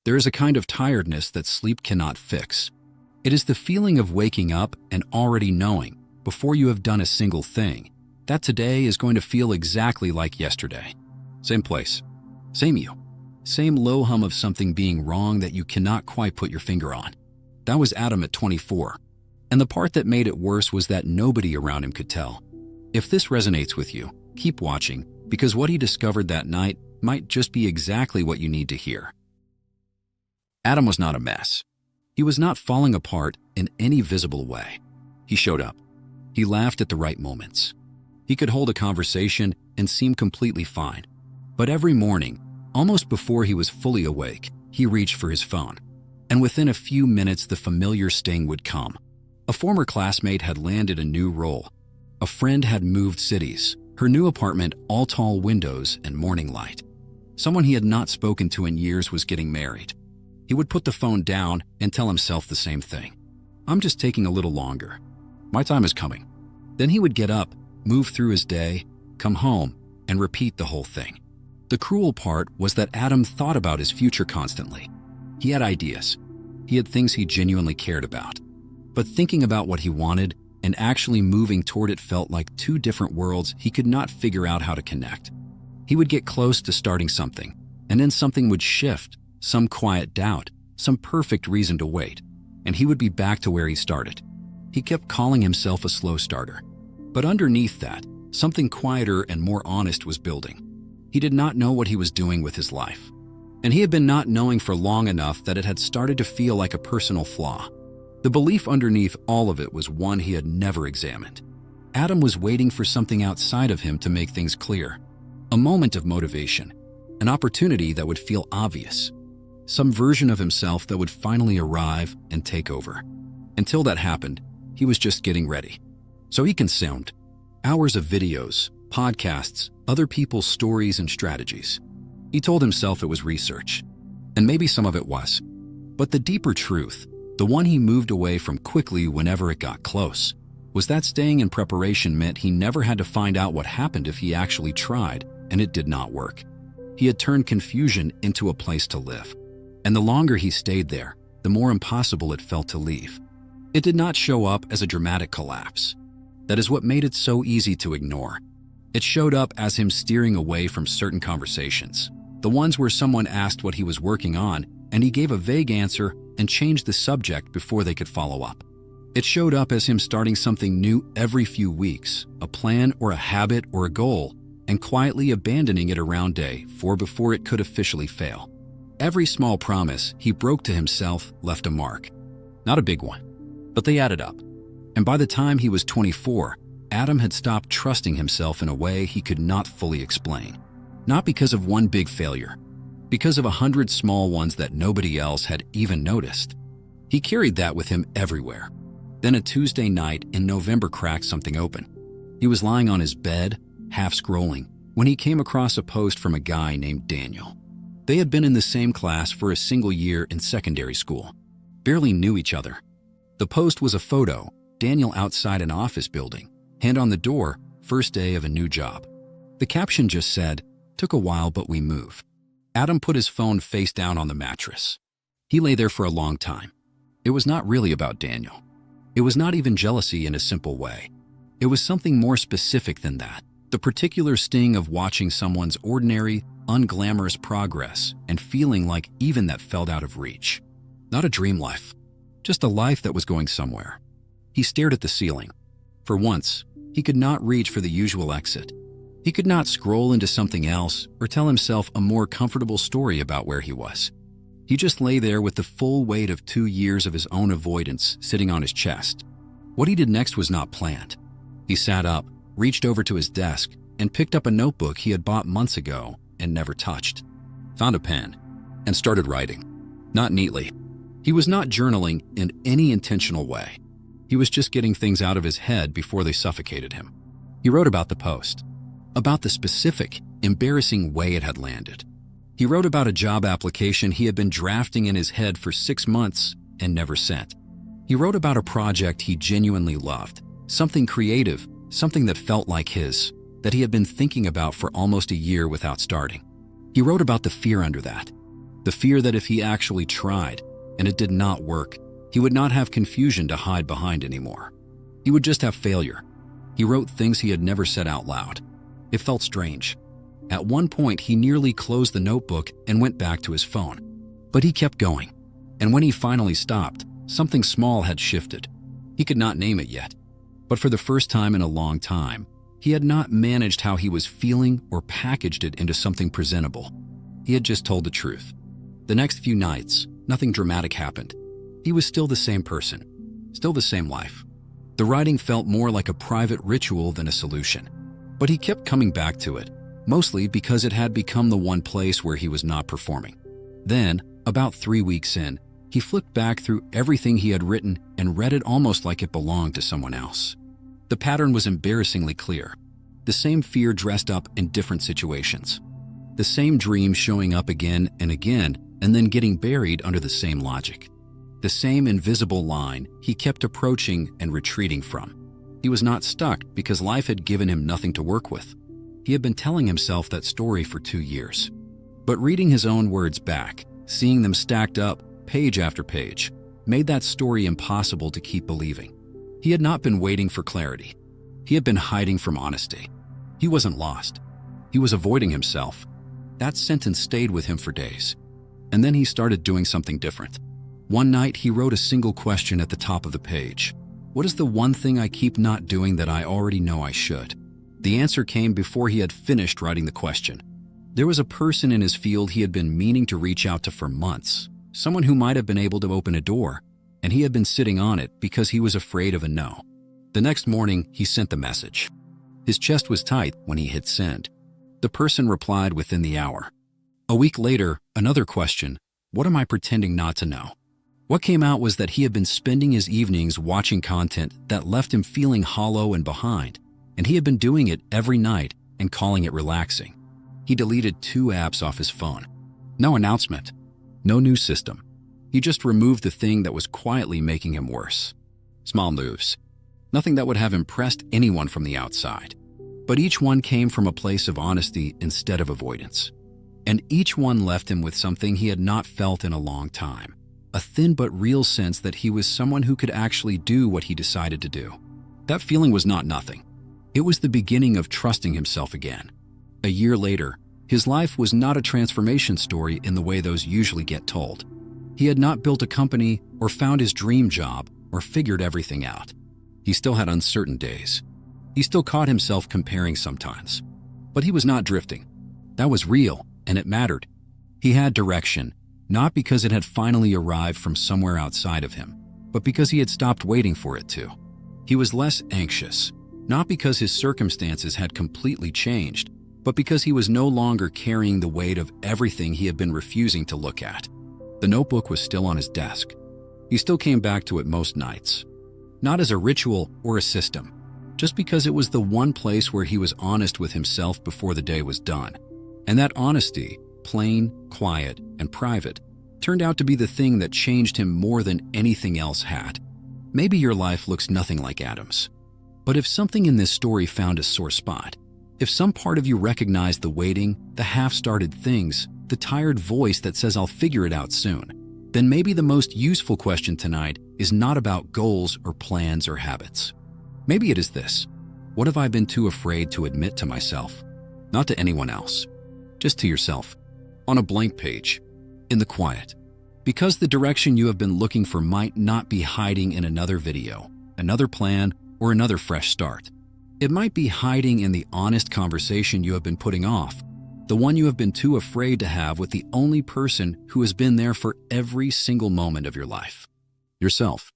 There is a kind of tiredness that sleep cannot fix. It is the feeling of waking up and already knowing, before you have done a single thing, that today is going to feel exactly like yesterday. Same place, same you, same low hum of something being wrong that you cannot quite put your finger on. That was Adam at 24. And the part that made it worse was that nobody around him could tell. If this resonates with you, keep watching, because what he discovered that night might just be exactly what you need to hear. Adam was not a mess. He was not falling apart in any visible way. He showed up. He laughed at the right moments. He could hold a conversation and seem completely fine. But every morning, almost before he was fully awake, he reached for his phone. And within a few minutes, the familiar sting would come. A former classmate had landed a new role. A friend had moved cities, her new apartment all tall windows and morning light. Someone he had not spoken to in years was getting married. He would put the phone down and tell himself the same thing. I'm just taking a little longer. My time is coming. Then he would get up, move through his day, come home, and repeat the whole thing. The cruel part was that Adam thought about his future constantly. He had ideas. He had things he genuinely cared about. But thinking about what he wanted and actually moving toward it felt like two different worlds he could not figure out how to connect. He would get close to starting something, and then something would shift, some quiet doubt, some perfect reason to wait, and he would be back to where he started. He kept calling himself a slow starter. But underneath that, something quieter and more honest was building. He did not know what he was doing with his life. And he had been not knowing for long enough that it had started to feel like a personal flaw. The belief underneath all of it was one he had never examined. Adam was waiting for something outside of him to make things clear. A moment of motivation, an opportunity that would feel obvious. Some version of himself that would finally arrive and take over. Until that happened, he was just getting ready. So he consumed hours of videos, podcasts, other people's stories and strategies. He told himself it was research, and maybe some of it was. But the deeper truth, the one he moved away from quickly whenever it got close, was that staying in preparation meant he never had to find out what happened if he actually tried and it did not work. He had turned confusion into a place to live. And the longer he stayed there, the more impossible it felt to leave. It did not show up as a dramatic collapse. That is what made it so easy to ignore. It showed up as him steering away from certain conversations, the ones where someone asked what he was working on, and he gave a vague answer and changed the subject before they could follow up. It showed up as him starting something new every few weeks, a plan or a habit or a goal, and quietly abandoning it around day 4 before it could officially fail. Every small promise he broke to himself left a mark. Not a big one, but they added up. And by the time he was 24, Adam had stopped trusting himself in a way he could not fully explain. Not because of one big failure, because of 100 small ones that nobody else had even noticed. He carried that with him everywhere. Then a Tuesday night in November cracked something open. He was lying on his bed, half scrolling, when he came across a post from a guy named Daniel. They had been in the same class for a single year in secondary school. Barely knew each other. The post was a photo, Daniel outside an office building, hand on the door, first day of a new job. The caption just said, "Took a while, but we move." Adam put his phone face down on the mattress. He lay there for a long time. It was not really about Daniel. It was not even jealousy in a simple way. It was something more specific than that. The particular sting of watching someone's ordinary, unglamorous progress and feeling like even that felt out of reach. Not a dream life, just a life that was going somewhere. He stared at the ceiling. For once, he could not reach for the usual exit. He could not scroll into something else or tell himself a more comfortable story about where he was. He just lay there with the full weight of 2 years of his own avoidance sitting on his chest. What he did next was not planned. He sat up, reached over to his desk, and picked up a notebook he had bought months ago and never touched. Found a pen and started writing. Not neatly. He was not journaling in any intentional way. He was just getting things out of his head before they suffocated him. He wrote about the post, about the specific, embarrassing way it had landed. He wrote about a job application he had been drafting in his head for 6 months and never sent. He wrote about a project he genuinely loved, something creative, something that felt like his, that he had been thinking about for almost a year without starting. He wrote about the fear under that. The fear that if he actually tried, and it did not work, he would not have confusion to hide behind anymore. He would just have failure. He wrote things he had never said out loud. It felt strange. At one point, he nearly closed the notebook and went back to his phone. But he kept going. And when he finally stopped, something small had shifted. He could not name it yet. But for the first time in a long time, he had not managed how he was feeling or packaged it into something presentable. He had just told the truth. The next few nights, nothing dramatic happened. He was still the same person, still the same life. The writing felt more like a private ritual than a solution. But he kept coming back to it, mostly because it had become the one place where he was not performing. Then, about 3 weeks in, he flipped back through everything he had written and read it almost like it belonged to someone else. The pattern was embarrassingly clear. The same fear dressed up in different situations. The same dream showing up again and then getting buried under the same logic. The same invisible line he kept approaching and retreating from. He was not stuck because life had given him nothing to work with. He had been telling himself that story for 2 years. But reading his own words back, seeing them stacked up, page after page, made that story impossible to keep believing. He had not been waiting for clarity. He had been hiding from honesty. He wasn't lost. He was avoiding himself. That sentence stayed with him for days. And then he started doing something different. One night, he wrote a single question at the top of the page. What is the one thing I keep not doing that I already know I should? The answer came before he had finished writing the question. There was a person in his field he had been meaning to reach out to for months, someone who might have been able to open a door, and he had been sitting on it because he was afraid of a no. The next morning, he sent the message. His chest was tight when he hit send. The person replied within the hour. A week later, another question, what am I pretending not to know? What came out was that he had been spending his evenings watching content that left him feeling hollow and behind, and he had been doing it every night and calling it relaxing. He deleted 2 apps off his phone. No announcement. No new system. He just removed the thing that was quietly making him worse. Small moves. Nothing that would have impressed anyone from the outside. But each one came from a place of honesty instead of avoidance. And each one left him with something he had not felt in a long time. A thin but real sense that he was someone who could actually do what he decided to do. That feeling was not nothing. It was the beginning of trusting himself again. A year later, his life was not a transformation story in the way those usually get told. He had not built a company or found his dream job or figured everything out. He still had uncertain days. He still caught himself comparing sometimes. But he was not drifting. That was real, and it mattered. He had direction, not because it had finally arrived from somewhere outside of him, but because he had stopped waiting for it to. He was less anxious, not because his circumstances had completely changed, but because he was no longer carrying the weight of everything he had been refusing to look at. The notebook was still on his desk. He still came back to it most nights. Not as a ritual or a system, just because it was the one place where he was honest with himself before the day was done. And that honesty, plain, quiet, and private, turned out to be the thing that changed him more than anything else had. Maybe your life looks nothing like Adam's. But if something in this story found a sore spot, if some part of you recognized the waiting, the half-started things, the tired voice that says I'll figure it out soon, then maybe the most useful question tonight is not about goals or plans or habits. Maybe it is this: what have I been too afraid to admit to myself? Not to anyone else, just to yourself. On a blank page, in the quiet. Because the direction you have been looking for might not be hiding in another video, another plan, or another fresh start. It might be hiding in the honest conversation you have been putting off, the one you have been too afraid to have with the only person who has been there for every single moment of your life. Yourself.